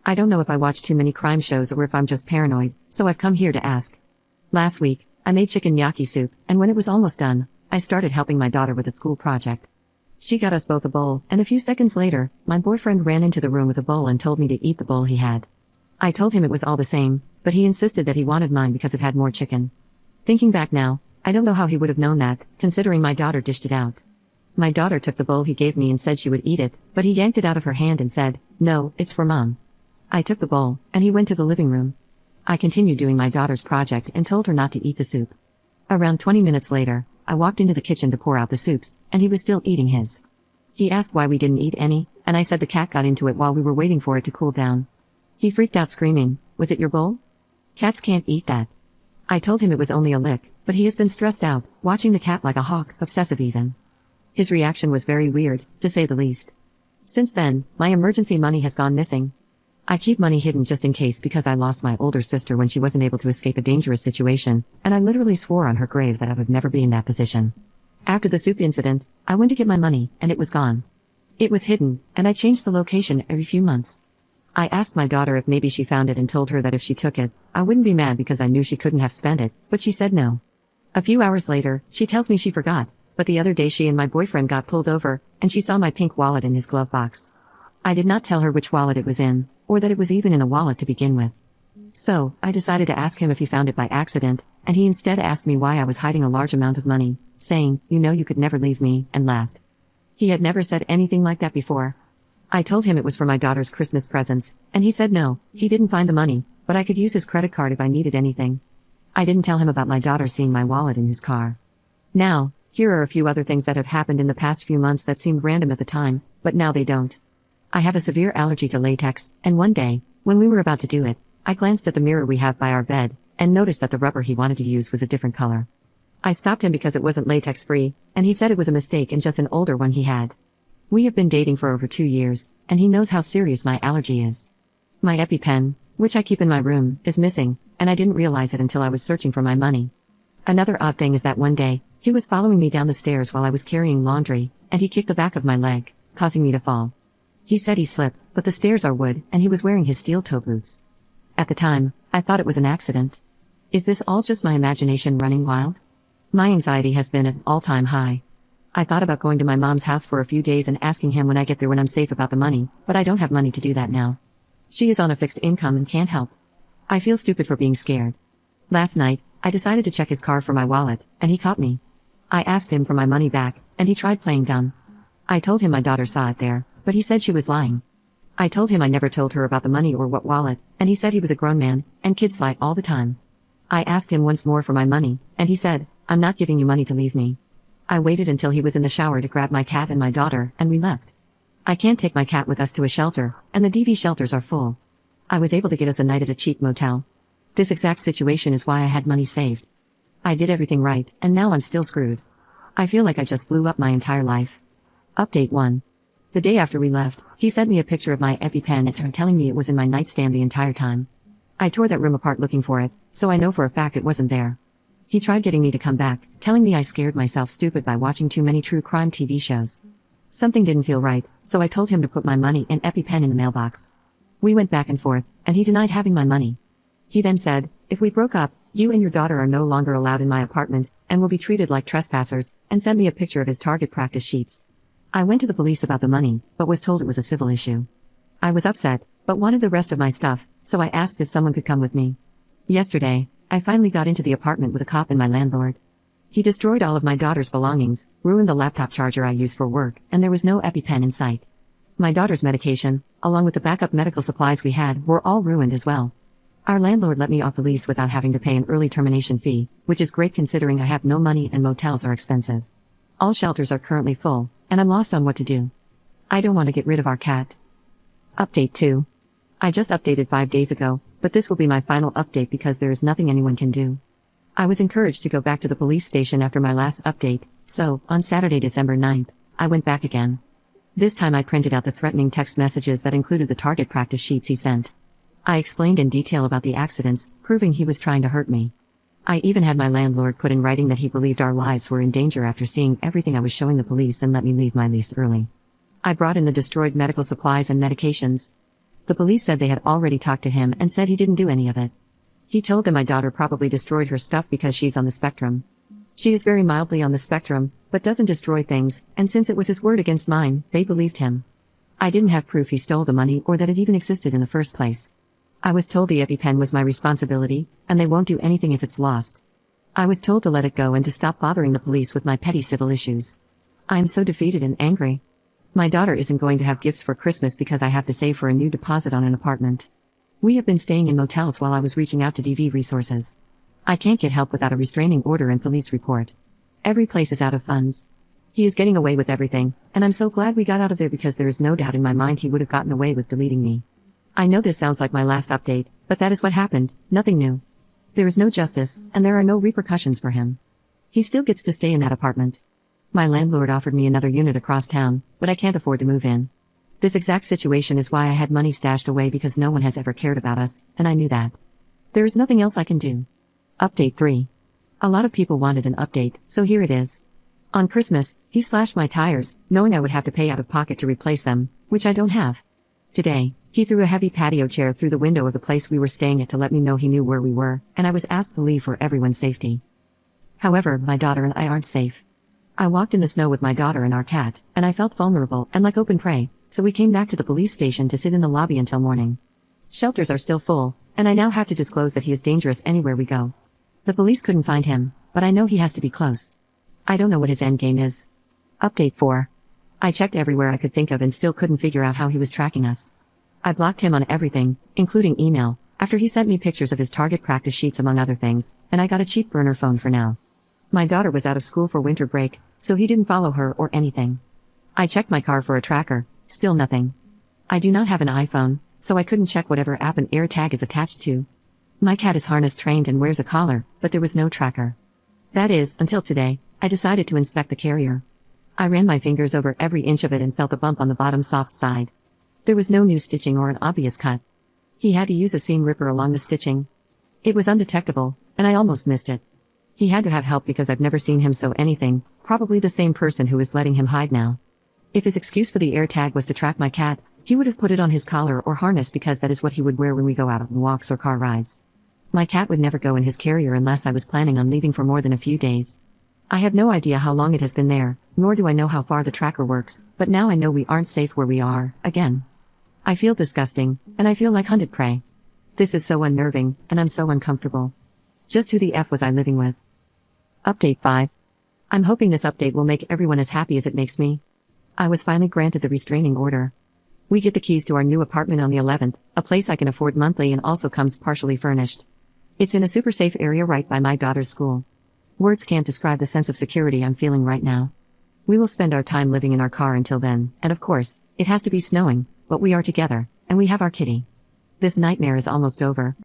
I don't know if I watch too many crime shows or if I'm just paranoid, so I've come here to ask. Last week, I made chicken gnocchi soup, and when it was almost done, I started helping my daughter with a school project. She got us both a bowl, and a few seconds later, my boyfriend ran into the room with a bowl and told me to eat the bowl he had. I told him it was all the same, but he insisted that he wanted mine because it had more chicken. Thinking back now, I don't know how he would have known that, considering my daughter dished it out. My daughter took the bowl he gave me and said she would eat it, but he yanked it out of her hand and said, "No, it's for Mom." I took the bowl, and he went to the living room. I continued doing my daughter's project and told her not to eat the soup. Around 20 minutes later, I walked into the kitchen to pour out the soups, and he was still eating his. He asked why we didn't eat any, and I said the cat got into it while we were waiting for it to cool down. He freaked out screaming, "Was it your bowl? Cats can't eat that." I told him it was only a lick, but he has been stressed out, watching the cat like a hawk, obsessive even. His reaction was very weird, to say the least. Since then, my emergency money has gone missing. I keep money hidden just in case because I lost my older sister when she wasn't able to escape a dangerous situation, and I literally swore on her grave that I would never be in that position. After the soup incident, I went to get my money, and it was gone. It was hidden, and I changed the location every few months. I asked my daughter if maybe she found it and told her that if she took it, I wouldn't be mad because I knew she couldn't have spent it, but she said no. A few hours later, she tells me she forgot, but the other day she and my boyfriend got pulled over, and she saw my pink wallet in his glove box. I did not tell her which wallet it was in, or that it was even in a wallet to begin with. So, I decided to ask him if he found it by accident, and he instead asked me why I was hiding a large amount of money, saying, "You know you could never leave me," and laughed. He had never said anything like that before. I told him it was for my daughter's Christmas presents, and he said no, he didn't find the money, but I could use his credit card if I needed anything. I didn't tell him about my daughter seeing my wallet in his car. Now, here are a few other things that have happened in the past few months that seemed random at the time, but now they don't. I have a severe allergy to latex, and one day, when we were about to do it, I glanced at the mirror we have by our bed, and noticed that the rubber he wanted to use was a different color. I stopped him because it wasn't latex-free, and he said it was a mistake and just an older one he had. We have been dating for over 2 years, and he knows how serious my allergy is. My EpiPen, which I keep in my room, is missing, and I didn't realize it until I was searching for my money. Another odd thing is that one day, he was following me down the stairs while I was carrying laundry, and he kicked the back of my leg, causing me to fall. He said he slipped, but the stairs are wood, and he was wearing his steel toe boots. At the time, I thought it was an accident. Is this all just my imagination running wild? My anxiety has been at an all-time high. I thought about going to my mom's house for a few days and asking him when I get there when I'm safe about the money, but I don't have money to do that now. She is on a fixed income and can't help. I feel stupid for being scared. Last night, I decided to check his car for my wallet, and he caught me. I asked him for my money back, and he tried playing dumb. I told him my daughter saw it there, but he said she was lying. I told him I never told her about the money or what wallet, and he said he was a grown man, and kids lie all the time. I asked him once more for my money, and he said, "I'm not giving you money to leave me." I waited until he was in the shower to grab my cat and my daughter, and we left. I can't take my cat with us to a shelter, and the DV shelters are full. I was able to get us a night at a cheap motel. This exact situation is why I had money saved. I did everything right, and now I'm still screwed. I feel like I just blew up my entire life. Update 1. The day after we left, he sent me a picture of my EpiPen and telling me it was in my nightstand the entire time. I tore that room apart looking for it, so I know for a fact it wasn't there. He tried getting me to come back, telling me I scared myself stupid by watching too many true crime TV shows. Something didn't feel right, so I told him to put my money and EpiPen in the mailbox. We went back and forth, and he denied having my money. He then said, "If we broke up, you and your daughter are no longer allowed in my apartment, and will be treated like trespassers," and sent me a picture of his target practice sheets. I went to the police about the money, but was told it was a civil issue. I was upset, but wanted the rest of my stuff, so I asked if someone could come with me. Yesterday, I finally got into the apartment with a cop and my landlord. He destroyed all of my daughter's belongings, ruined the laptop charger I use for work, and there was no EpiPen in sight. My daughter's medication, along with the backup medical supplies we had, were all ruined as well. Our landlord let me off the lease without having to pay an early termination fee, which is great considering I have no money and motels are expensive. All shelters are currently full, and I'm lost on what to do. I don't want to get rid of our cat. Update 2. I just updated 5 days ago, but this will be my final update because there is nothing anyone can do. I was encouraged to go back to the police station after my last update, so, on Saturday, December 9th, I went back again. This time I printed out the threatening text messages that included the target practice sheets he sent. I explained in detail about the accidents, proving he was trying to hurt me. I even had my landlord put in writing that he believed our lives were in danger after seeing everything I was showing the police and let me leave my lease early. I brought in the destroyed medical supplies and medications. The police said they had already talked to him and said he didn't do any of it. He told them my daughter probably destroyed her stuff because she's on the spectrum. She is very mildly on the spectrum, but doesn't destroy things, and since it was his word against mine, they believed him. I didn't have proof he stole the money or that it even existed in the first place. I was told the EpiPen was my responsibility, and they won't do anything if it's lost. I was told to let it go and to stop bothering the police with my petty civil issues. I am so defeated and angry. My daughter isn't going to have gifts for Christmas because I have to save for a new deposit on an apartment. We have been staying in motels while I was reaching out to DV resources. I can't get help without a restraining order and police report. Every place is out of funds. He is getting away with everything, and I'm so glad we got out of there because there is no doubt in my mind he would have gotten away with deleting me. I know this sounds like my last update, but that is what happened, nothing new. There is no justice, and there are no repercussions for him. He still gets to stay in that apartment. My landlord offered me another unit across town, but I can't afford to move in. This exact situation is why I had money stashed away because no one has ever cared about us, and I knew that. There is nothing else I can do. Update 3. A lot of people wanted an update, so here it is. On Christmas, he slashed my tires, knowing I would have to pay out of pocket to replace them, which I don't have. Today, he threw a heavy patio chair through the window of the place we were staying at to let me know he knew where we were, and I was asked to leave for everyone's safety. However, my daughter and I aren't safe. I walked in the snow with my daughter and our cat, and I felt vulnerable and like open prey, so we came back to the police station to sit in the lobby until morning. Shelters are still full, and I now have to disclose that he is dangerous anywhere we go. The police couldn't find him, but I know he has to be close. I don't know what his endgame is. Update 4. I checked everywhere I could think of and still couldn't figure out how he was tracking us. I blocked him on everything, including email, after he sent me pictures of his target practice sheets among other things, and I got a cheap burner phone for now. My daughter was out of school for winter break, so he didn't follow her or anything. I checked my car for a tracker, still nothing. I do not have an iPhone, so I couldn't check whatever app an AirTag is attached to. My cat is harness trained and wears a collar, but there was no tracker. That is, until today, I decided to inspect the carrier. I ran my fingers over every inch of it and felt a bump on the bottom soft side. There was no new stitching or an obvious cut. He had to use a seam ripper along the stitching. It was undetectable, and I almost missed it. He had to have help because I've never seen him sew anything, probably the same person who is letting him hide now. If his excuse for the AirTag was to track my cat, he would have put it on his collar or harness because that is what he would wear when we go out on walks or car rides. My cat would never go in his carrier unless I was planning on leaving for more than a few days. I have no idea how long it has been there, nor do I know how far the tracker works, but now I know we aren't safe where we are, again. I feel disgusting, and I feel like hunted prey. This is so unnerving, and I'm so uncomfortable. Just who the F was I living with? Update 5. I'm hoping this update will make everyone as happy as it makes me. I was finally granted the restraining order. We get the keys to our new apartment on the 11th, a place I can afford monthly and also comes partially furnished. It's in a super safe area right by my daughter's school. Words can't describe the sense of security I'm feeling right now. We will spend our time living in our car until then, and of course, it has to be snowing, but we are together, and we have our kitty. This nightmare is almost over,